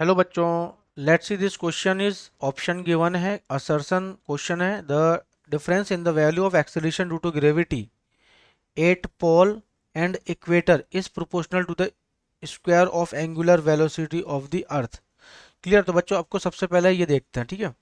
Hello बच्चों, let's see this question is option given है, assertion question है। The difference in the value of acceleration due to gravity at pole and equator is proportional to the square of angular velocity of the earth. Clear? तो बच्चों आपको सबसे पहले ये देखते हैं, ठीक है।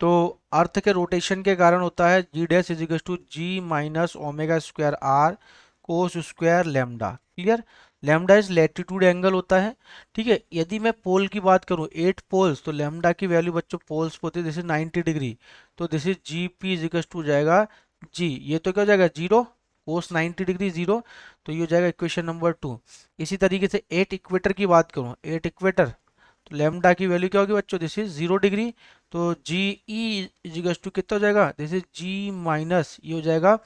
तो अर्थ के रोटेशन के कारण होता है g dash is equal to g minus omega square r cos square lambda. Clear? Lambda is latitude angle होता है, ठीक है। यदि मैं पोल की बात करूं, 8 पोल्स, तो लेमडा की वैल्यू बच्चों पोल्स पे होती है, दिस इज 90 डिग्री। तो this is G P is equal to जाएगा जी, ये तो क्या हो जाएगा, जीरो, कोस 90 डिग्री जीरो। तो ये हो जाएगा इक्वेशन नंबर 2। इसी तरीके से 8 इक्वेटर की बात करूं, 8 इक्वेटर, तो लेमडा की वैल्यू क्या होगी बच्चों, दिस इज 0 डिग्री। तो जी ई इजिकल्स टू कितना हो जाएगा, दिस इज जी माइनस, ये हो जाएगा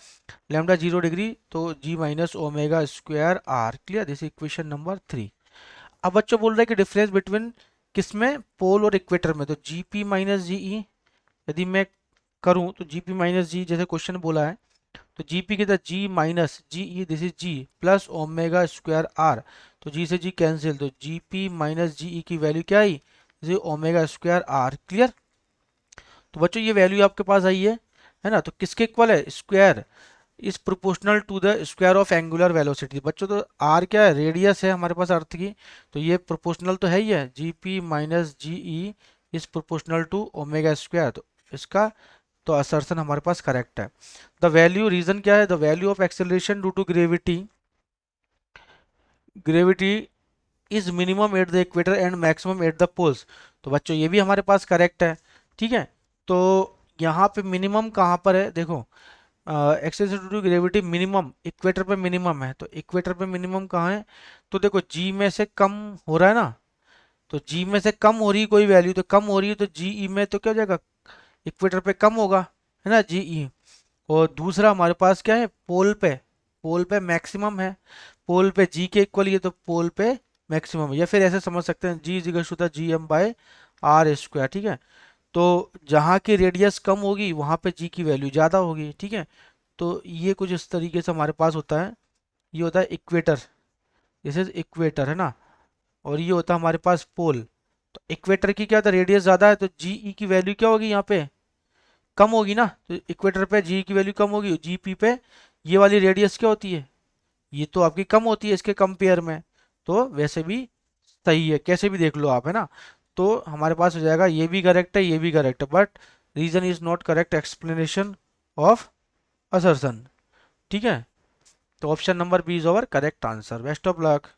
लेमडा 0 डिग्री, तो g minus omega square r. Clear? This equation number 3। अब बच्चों बोल रहे हैं कि डिफरेंस बिटवीन किसमें, पोल और इक्वेटर में। तो जी पी माइनस जी ई यदि मैं करूं, तो जी पी माइनस जी जैसे क्वेश्चन बोला है, तो जी पी कितना, g minus ji e, this is g plus omega square r. तो जी से जी कैंसिल, तो जी पी माइनस जी ई की वैल्यू क्या आई, जी ओमेगा स्क्वायर आर। क्लियर? तो बच्चों ये वैल्यू आपके पास आई है ना। तो किसके इक्वल है, square is proportional to the square of angular velocity. बच्चों तो आर क्या है, रेडियस है हमारे पास अर्थ की, तो ये प्रोपोर्शनल तो है ही है, G P minus ji E is proportional to omega square. तो इसका तो असर्शन हमारे पास करेक्ट है। द वैल्यू, रीजन क्या है, the value of acceleration due to gravity, gravity is minimum at the equator and maximum at the poles. तो बच्चों ये भी हमारे पास करेक्ट है, ठीक है। तो यहाँ पे मिनिमम कहाँ पर है, देखो, acceleration due to gravity minimum equator पे मिनिमम है, तो इक्वेटर पे मिनिमम कहाँ है, तो देखो जी में से कम हो रहा है ना, तो जी में से कम हो रही है कोई वैल्यू, तो कम हो रही है, तो जी ई में तो क्या हो जाएगा, इक्वेटर पे कम होगा, है ना, जी ई। और दूसरा हमारे पास क्या है, पोल पे, पोल पे मैक्सिमम है, पोल पे जी के इक्वल, ये तो पोल पे मैक्सिमम है। या फिर ऐसे समझ सकते हैं, g is equal to G M by R square, ठीक है। तो जहाँ की रेडियस कम होगी वहाँ पे जी की वैल्यू ज़्यादा होगी, ठीक है। तो ये कुछ इस तरीके से हमारे पास होता है, ये होता है इक्वेटर, जैसे इक्वेटर है ना, और ये होता है हमारे पास पोल। तो इक्वेटर की क्या होता है, रेडियस ज़्यादा है, तो जी ई की वैल्यू क्या होगी यहाँ पे, कम होगी ना। तो इक्वेटर पे जी की वैल्यू कम होगी, जी पी पे ये वाली रेडियस क्या होती है, ये तो आपकी कम होती है इसके कंपेयर में। तो वैसे भी सही है, कैसे भी देख लो आप, है ना। तो हमारे पास हो जाएगा, ये भी करेक्ट है, ये भी करेक्ट है, but reason is not correct explanation of assertion, ठीक है। तो option number B is our correct answer. Best of luck.